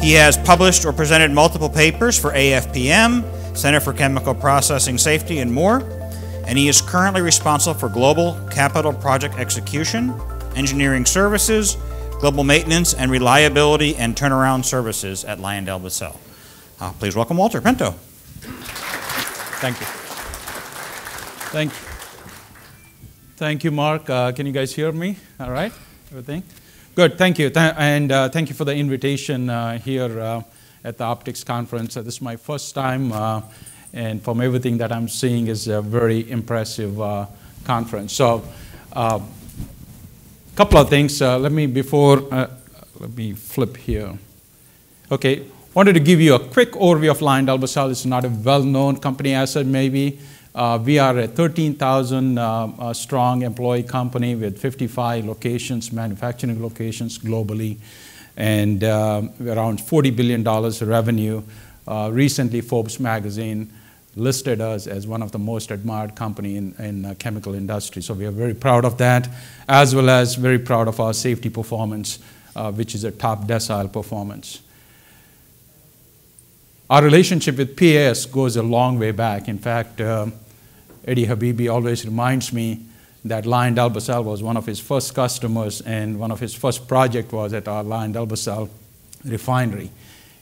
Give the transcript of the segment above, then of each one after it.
He has published or presented multiple papers for AFPM, Center for Chemical Processing Safety, and more. And he is currently responsible for global capital project execution, engineering services, global maintenance, and reliability and turnaround services at LyondellBasell. Please welcome Walter Pinto. Thank you. Thank you. Thank you, Mark. Can you guys hear me? All right? Everything? Good. Thank you. Thank you for the invitation here at the Optics Conference. This is my first time, and from everything that I'm seeing is a very impressive conference. So, a couple of things. Let me flip here. Okay. Wanted to give you a quick overview of LyondellBasell. It's not a well-known company asset, maybe. We are a 13,000 strong employee company with 55 locations, manufacturing locations globally, and around $40 billion revenue. Recently, Forbes magazine listed us as one of the most admired company in chemical industry. So we are very proud of that, as well as very proud of our safety performance, which is a top decile performance. Our relationship with PAS goes a long way back. In fact, Eddie Habibi always reminds me that LyondellBasell was one of his first customers, and one of his first projects was at our LyondellBasell refinery.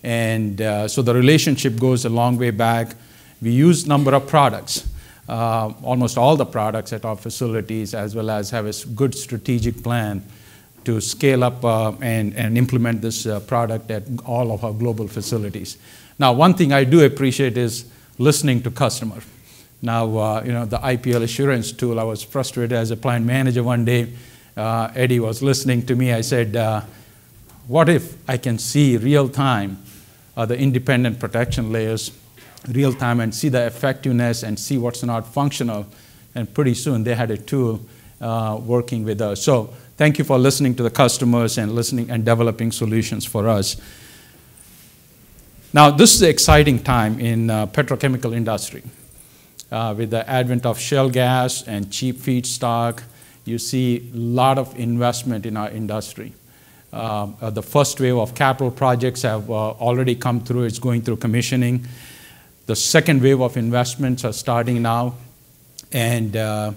And so the relationship goes a long way back. We use a number of products, almost all the products at our facilities, as well as have a good strategic plan to scale up and implement this product at all of our global facilities. Now, one thing I do appreciate is listening to customers. Now, the IPL assurance tool, I was frustrated as a plant manager one day. Eddie was listening to me. I said, what if I can see real time the independent protection layers, real time, and see the effectiveness and see what's not functional? And pretty soon they had a tool working with us. So thank you for listening to the customers and listening and developing solutions for us. Now, this is an exciting time in petrochemical industry. With the advent of shale gas and cheap feedstock, you see a lot of investment in our industry. The first wave of capital projects have already come through. It's going through commissioning. The second wave of investments are starting now. And a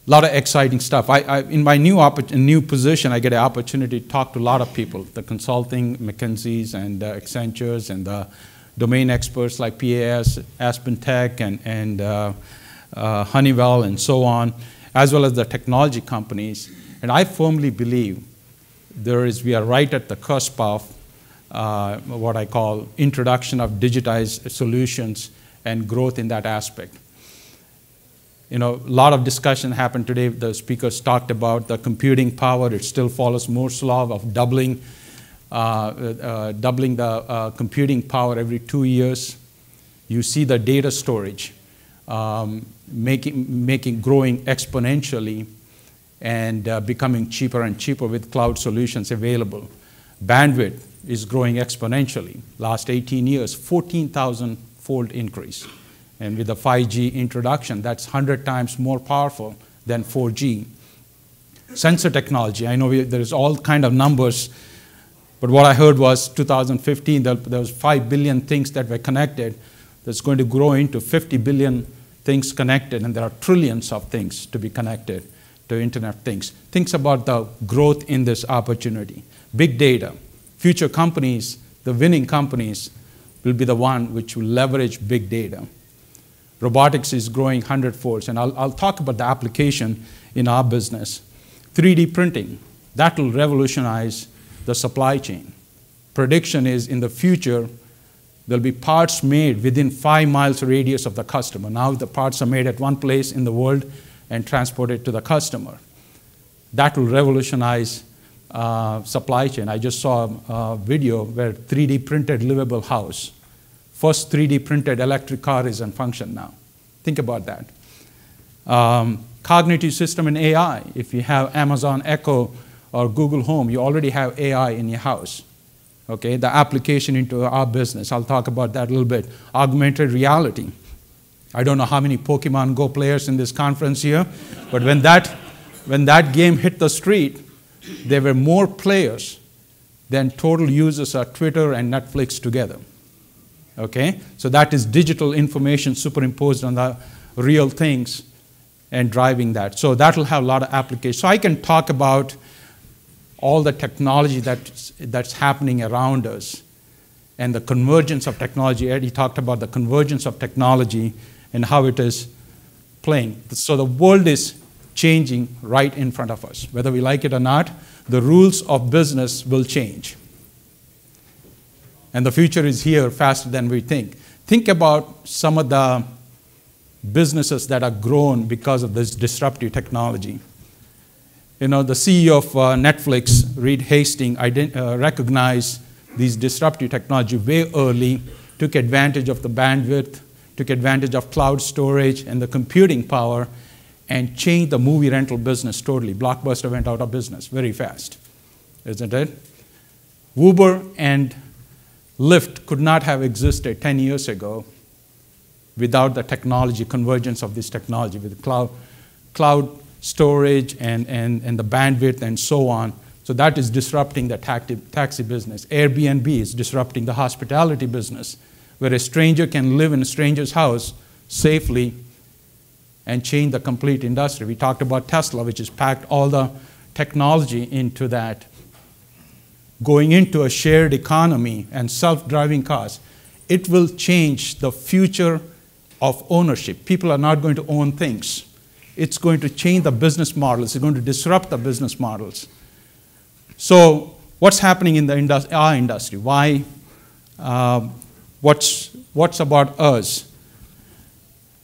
lot of exciting stuff. In my new position, I get an opportunity to talk to a lot of people, the consulting, McKinsey's and Accenture's, and the domain experts like PAS, Aspen Tech, and Honeywell, and so on, as well as the technology companies. And I firmly believe we are right at the cusp of what I call introduction of digitized solutions and growth in that aspect. A lot of discussion happened today. The speakers talked about the computing power. It still follows Moore's law of doubling the computing power every 2 years. You see the data storage growing exponentially and becoming cheaper and cheaper with cloud solutions available. Bandwidth is growing exponentially. Last 18 years, 14,000-fold increase. And with the 5G introduction, that's 100 times more powerful than 4G. Sensor technology, I know there's all kind of numbers, but what I heard was 2015, there was 5 billion things that were connected. That's going to grow into 50 billion things connected, and there are trillions of things to be connected to Internet of Things. Think about the growth in this opportunity. Big data. Future companies, the winning companies, will be the one which will leverage big data. Robotics is growing 100-fold, and I'll talk about the application in our business. 3D printing, that will revolutionize the supply chain. Prediction is in the future, there'll be parts made within 5 miles radius of the customer. Now the parts are made at one place in the world and transported to the customer. That will revolutionize supply chain. I just saw a video where 3D printed livable house. First 3D printed electric car is in function now. Think about that. Cognitive system and AI. If you have Amazon Echo or Google Home, you already have AI in your house. Okay, the application into our business. I'll talk about that a little bit. Augmented reality. I don't know how many Pokemon Go players in this conference here, but when that game hit the street, there were more players than total users are Twitter and Netflix together. Okay? So that is digital information superimposed on the real things and driving that. So that will have a lot of applications. So I can talk about all the technology that's happening around us and the convergence of technology. Eddie talked about the convergence of technology and how it is playing. So the world is changing right in front of us. Whether we like it or not, the rules of business will change. And the future is here faster than we think. Think about some of the businesses that are grown because of this disruptive technology. You know, the CEO of Netflix, Reed Hastings, recognized these disruptive technology way early, took advantage of the bandwidth, took advantage of cloud storage and the computing power, and changed the movie rental business totally. Blockbuster went out of business very fast, isn't it? Uber and Lyft could not have existed 10 years ago without the technology, convergence of this technology with cloud storage and the bandwidth and so on. So that is disrupting the taxi business. Airbnb is disrupting the hospitality business, where a stranger can live in a stranger's house safely and change the complete industry. We talked about Tesla, which has packed all the technology into that. Going into a shared economy and self-driving cars, it will change the future of ownership. People are not going to own things. It's going to change the business models. It's going to disrupt the business models. So what's happening in our industry? Why? What's about us?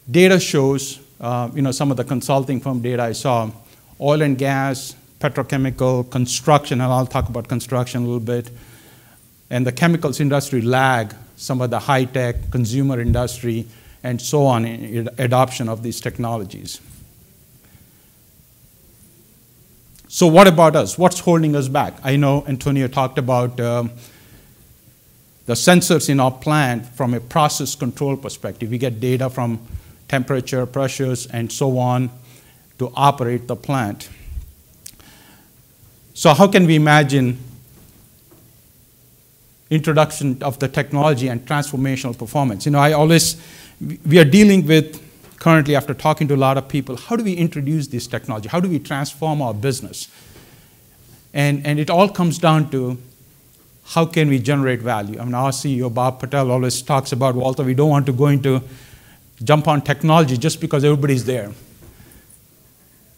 Data shows, some of the consulting firm data I saw, oil and gas, petrochemical, construction, and I'll talk about construction a little bit, and the chemicals industry lag some of the high-tech consumer industry and so on in adoption of these technologies. So what about us? What's holding us back? I know Antonio talked about the sensors in our plant from a process control perspective. We get data from temperature, pressures, and so on to operate the plant. So how can we imagine introduction of the technology and transformational performance? We are dealing with, currently after talking to a lot of people, how do we introduce this technology? How do we transform our business? And it all comes down to how can we generate value? I mean, our CEO, Bob Patel, always talks about, Walter, we don't want to jump on technology just because everybody's there.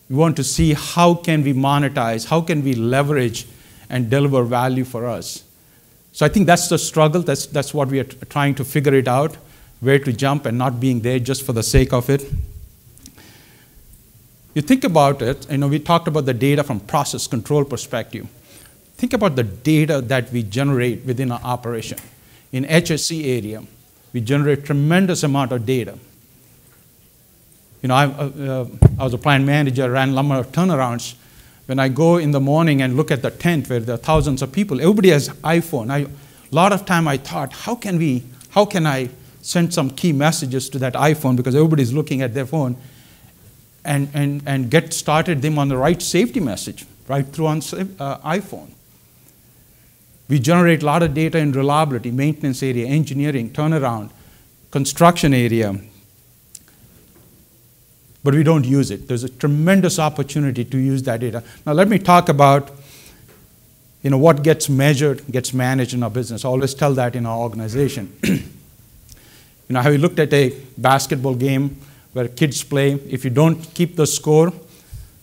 We want to see how can we monetize, how can we leverage and deliver value for us. So I think that's the struggle. That's what we are trying to figure it out, where to jump and not being there just for the sake of it. You think about it, we talked about the data from process control perspective. Think about the data that we generate within our operation. In HSE area, we generate tremendous amount of data. I was a plant manager, ran lumber turnarounds. When I go in the morning and look at the tent where there are thousands of people, everybody has iPhone. A lot of time I thought, how can I send some key messages to that iPhone, because everybody's looking at their phone, and get started them on the right safety message right through on iPhone. We generate a lot of data in reliability, maintenance area, engineering, turnaround, construction area, but we don't use it. There's a tremendous opportunity to use that data. Now let me talk about what gets measured, gets managed in our business. I always tell that in our organization. Have you looked at a basketball game where kids play? If you don't keep the score,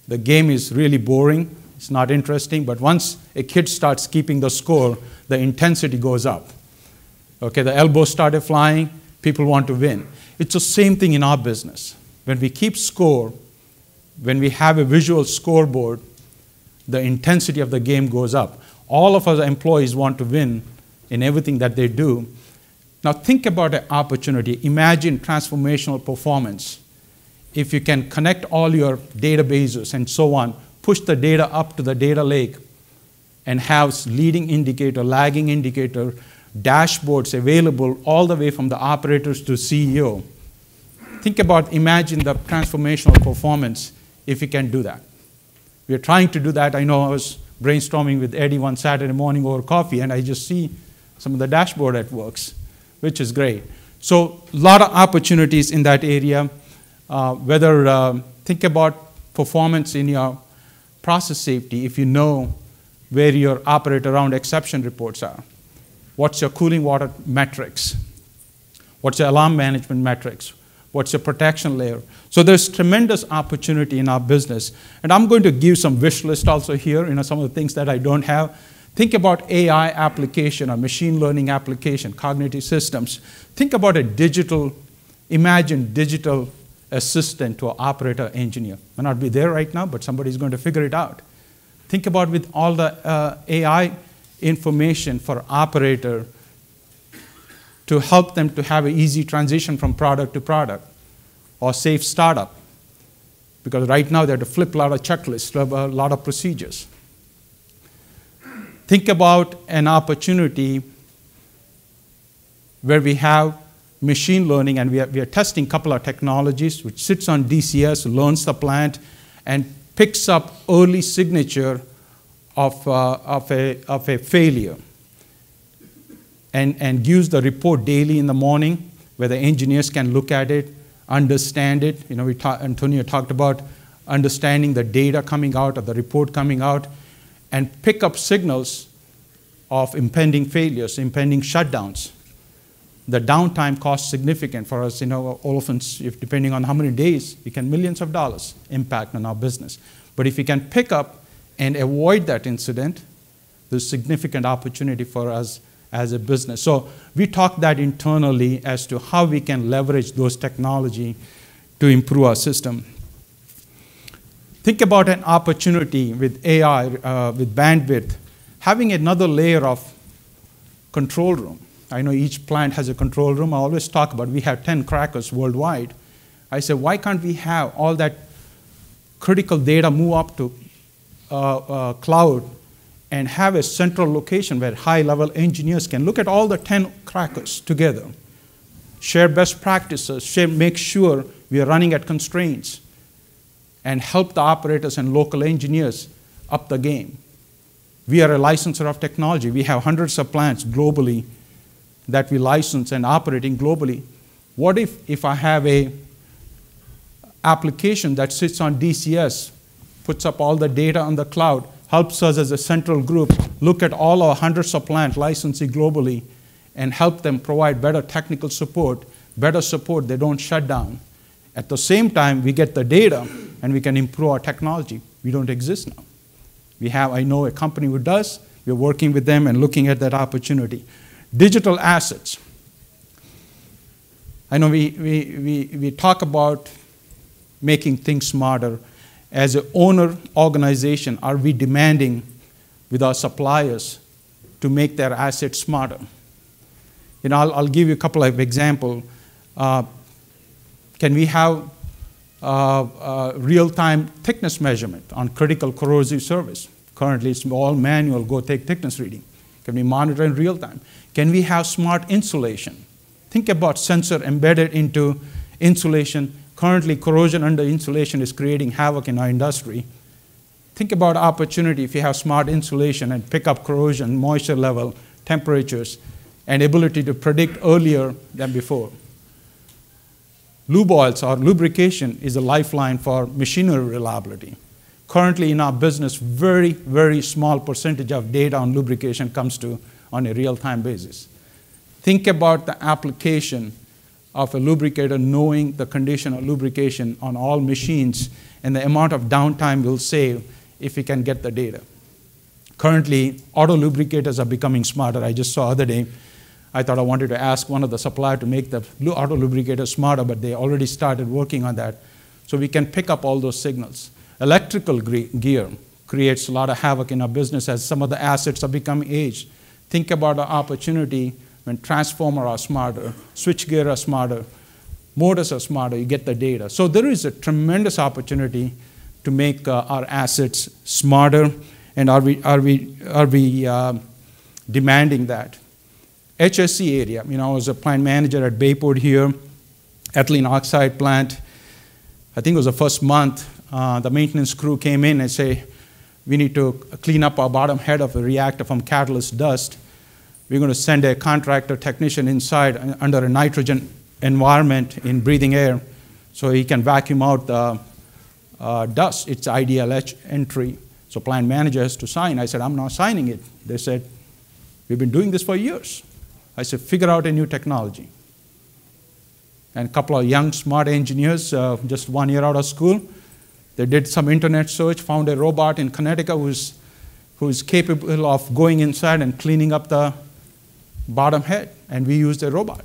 the game is really boring. It's not interesting. But once a kid starts keeping the score, the intensity goes up. Okay, the elbows started flying. People want to win. It's the same thing in our business. When we keep score, when we have a visual scoreboard, the intensity of the game goes up. All of our employees want to win in everything that they do. Now think about an opportunity. Imagine transformational performance. If you can connect all your databases and so on, push the data up to the data lake and have leading indicator, lagging indicator, dashboards available all the way from the operators to CEO. Imagine the transformational performance if you can do that. We are trying to do that. I know I was brainstorming with Eddie one Saturday morning over coffee, and I just see some of the dashboard at works, which is great. So a lot of opportunities in that area. Think about performance in your process safety if you know where your operate around exception reports are. What's your cooling water metrics? What's your alarm management metrics? What's your protection layer? So there's tremendous opportunity in our business. And I'm going to give some wish list also here, some of the things that I don't have. Think about AI application or machine learning application, cognitive systems. Think about imagine digital assistant to an operator engineer. May not be there right now, but somebody's going to figure it out. Think about with all the AI information for operator to help them to have an easy transition from product to product or safe startup. Because right now they have to flip a lot of checklists, a lot of procedures. Think about an opportunity where we have machine learning, and we are testing a couple of technologies, which sits on DCS, learns the plant, and picks up early signature of a failure, and gives the report daily in the morning, where the engineers can look at it, understand it. Antonio talked about understanding the data coming out or the report coming out, and pick up signals of impending failures, impending shutdowns. The downtime costs significant for us. Olefins, if depending on how many days, we can millions of dollars impact on our business. But if we can pick up and avoid that incident, there's significant opportunity for us as a business. So we talk that internally as to how we can leverage those technology to improve our system. Think about an opportunity with AI, with bandwidth, having another layer of control room. I know each plant has a control room. I always talk about we have 10 crackers worldwide. I said, why can't we have all that critical data move up to cloud and have a central location where high-level engineers can look at all the 10 crackers together, share best practices, make sure we are running at constraints, and help the operators and local engineers up the game. We are a licensor of technology. We have hundreds of plants globally that we license and operating globally. What if I have a application that sits on DCS, puts up all the data on the cloud, helps us as a central group look at all our hundreds of plants licensing globally and help them provide better technical support, better support, they don't shut down. At the same time, we get the data and we can improve our technology. We don't exist now. I know a company who does. We're working with them and looking at that opportunity. Digital assets. I know we talk about making things smarter. As an owner organization, are we demanding with our suppliers to make their assets smarter? I'll give you a couple of examples. Can we have real-time thickness measurement on critical corrosive service? Currently, it's all manual, go take thickness reading. Can we monitor in real time? Can we have smart insulation? Think about sensor embedded into insulation. Currently, corrosion under insulation is creating havoc in our industry. Think about opportunity if you have smart insulation and pick up corrosion, moisture level, temperatures, and ability to predict earlier than before. Lube oils or lubrication is a lifeline for machinery reliability. Currently in our business, very, very small percentage of data on lubrication comes to on a real-time basis. Think about the application of a lubricator knowing the condition of lubrication on all machines and the amount of downtime we'll save if we can get the data. Currently, auto lubricators are becoming smarter. I just saw the other day, I thought I wanted to ask one of the suppliers to make the auto lubricator smarter, but they already started working on that. So we can pick up all those signals. Electrical gear creates a lot of havoc in our business as some of the assets are becoming aged. Think about the opportunity when transformers are smarter, switchgear are smarter, motors are smarter, you get the data. So there is a tremendous opportunity to make our assets smarter, and are we demanding that? HSE area, I was a plant manager at Bayport here, ethylene oxide plant. I think it was the first month, the maintenance crew came in and say, we need to clean up our bottom head of a reactor from catalyst dust. We're going to send a contractor technician inside under a nitrogen environment in breathing air so he can vacuum out the dust. It's IDLH entry. So plant manager has to sign. I said, I'm not signing it. They said, we've been doing this for years. I said, figure out a new technology. And a couple of young, smart engineers, just 1 year out of school, they did some internet search, found a robot in Connecticut who's capable of going inside and cleaning up the bottom head, and we used a robot.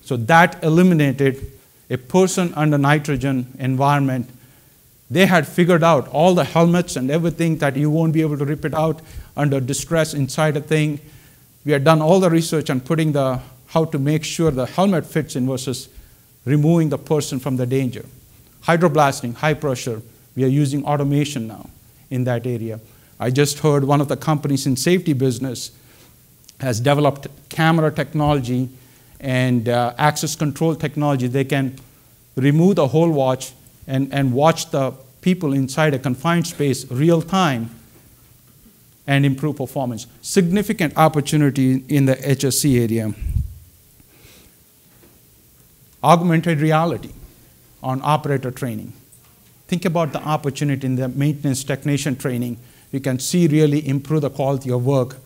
So that eliminated a person under nitrogen environment. They had figured out all the helmets and everything that you won't be able to rip it out under distress inside a thing. We had done all the research on putting how to make sure the helmet fits in versus removing the person from the danger. Hydroblasting, high pressure, we are using automation now in that area. I just heard one of the companies in safety business has developed camera technology and access control technology. They can remove the whole watch and watch the people inside a confined space real time and improve performance. Significant opportunity in the HSC area. Augmented reality on operator training. Think about the opportunity in the maintenance technician training. You can see really improve the quality of work.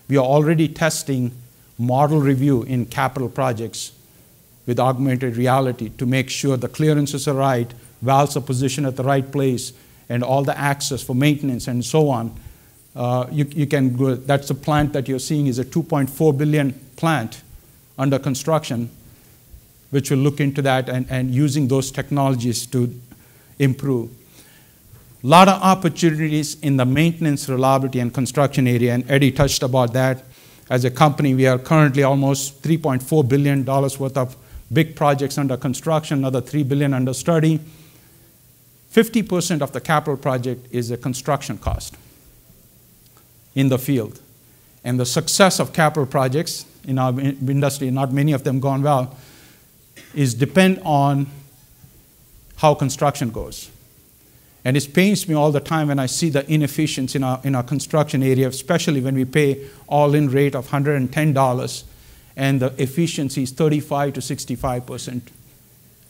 We are already testing model review in capital projects with augmented reality to make sure the clearances are right, valves are positioned at the right place, and all the access for maintenance and so on. You can go, that's the plant that you're seeing is a 2.4 billion plant under construction, which will look into that and using those technologies to improve. A lot of opportunities in the maintenance, reliability, and construction area, and Eddie touched about that. As a company, we are currently almost $3.4 billion worth of big projects under construction, another $3 billion under study. 50% of the capital project is a construction cost in the field. And the success of capital projects in our industry, not many of them gone well, is depend on how construction goes. And it pains me all the time when I see the inefficiency in our construction area, especially when we pay all-in rate of $110, and the efficiency is 35 to 65%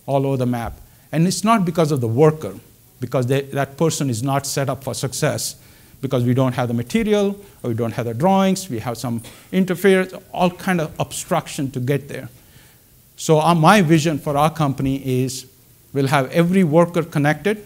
all over the map. And it's not because of the worker, because that person is not set up for success, because we don't have the material, or we don't have the drawings, we have some interference, all kind of obstruction to get there. So my vision for our company is we'll have every worker connected,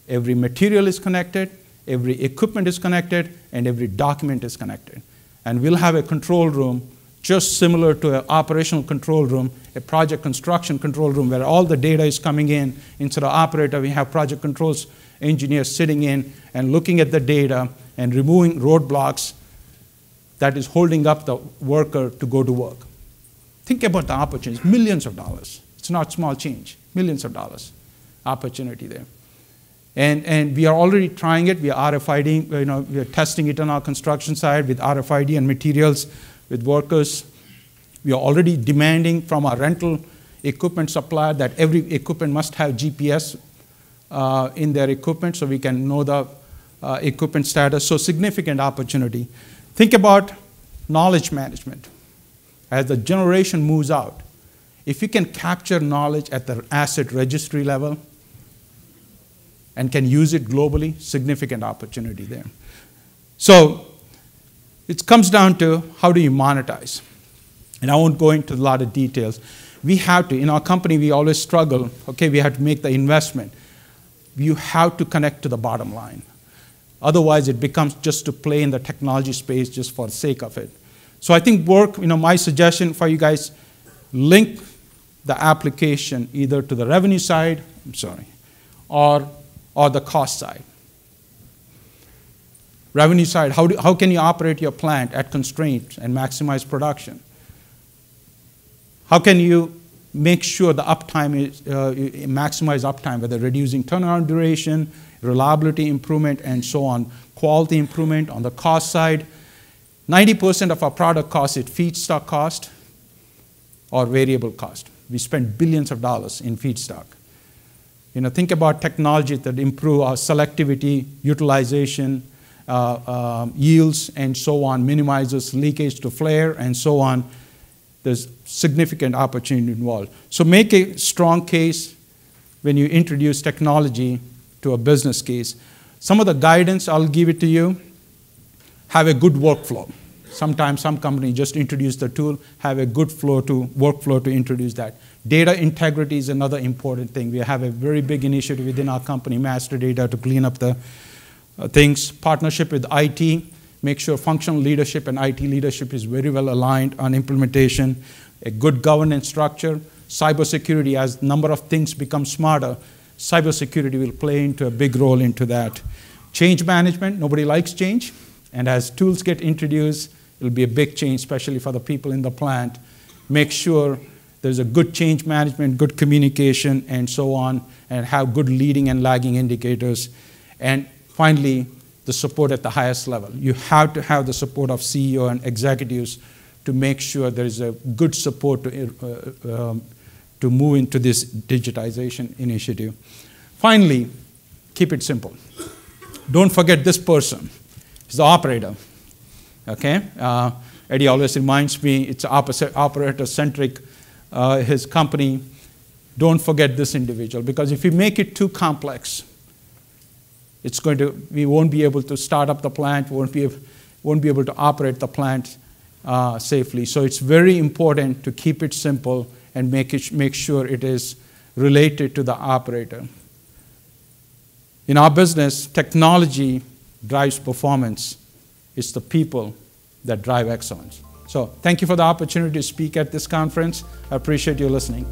every material is connected, every equipment is connected, and every document is connected. And we'll have a control room just similar to an operational control room, a project construction control room where all the data is coming in. Instead of operator, we have project controls engineers sitting in and looking at the data and removing roadblocks that is holding up the worker to go to work. Think about the opportunities, millions of dollars. It's not small change, millions of dollars opportunity there. And we are already trying it. We are RFID, we are testing it on our construction side with RFID and materials with workers. We are already demanding from our rental equipment supplier that every equipment must have GPS in their equipment so we can know the equipment status. So significant opportunity. Think about knowledge management. As the generation moves out, if you can capture knowledge at the asset registry level, and can use it globally, significant opportunity there. So it comes down to how do you monetize? And I won't go into a lot of details. We have to, in our company, we always struggle. Okay, we have to make the investment. You have to connect to the bottom line. Otherwise, it becomes just to play in the technology space just for the sake of it. So I think my suggestion for you guys, link the application either to the revenue side, or the cost side. Revenue side, how can you operate your plant at constraints and maximize production? How can you make sure the uptime is, maximize uptime, whether reducing turnaround duration, reliability improvement, and so on, quality improvement on the cost side. 90% of our product cost is feedstock cost or variable cost. We spend billions of dollars in feedstock. Think about technology that improve our selectivity, utilization, yields and so on, minimizes leakage to flare and so on. There's significant opportunity involved. So make a strong case when you introduce technology to a business case. Some of the guidance, I'll give it to you. Have a good workflow. Sometimes some companies just introduce the tool, have a good workflow to introduce that. Data integrity is another important thing. We have a very big initiative within our company, Master Data, to clean up the things. Partnership with IT, make sure functional leadership and IT leadership is very well aligned on implementation. A good governance structure. Cybersecurity, as number of things become smarter, cybersecurity will play into a big role into that. Change management, nobody likes change. And as tools get introduced, it'll be a big change, especially for the people in the plant. Make sure there's a good change management, good communication, and so on, and have good leading and lagging indicators. And finally, the support at the highest level. You have to have the support of CEO and executives to make sure there is a good support to move into this digitization initiative. Finally, keep it simple. Don't forget this person. He's the operator. Okay? Eddie always reminds me it's operator-centric, his company. Don't forget this individual, because if you make it too complex, we won't be able to start up the plant, won't be able to operate the plant safely. So it's very important to keep it simple and make sure it is related to the operator. In our business, technology drives performance. It's the people that drive excellence. So thank you for the opportunity to speak at this conference. I appreciate you listening.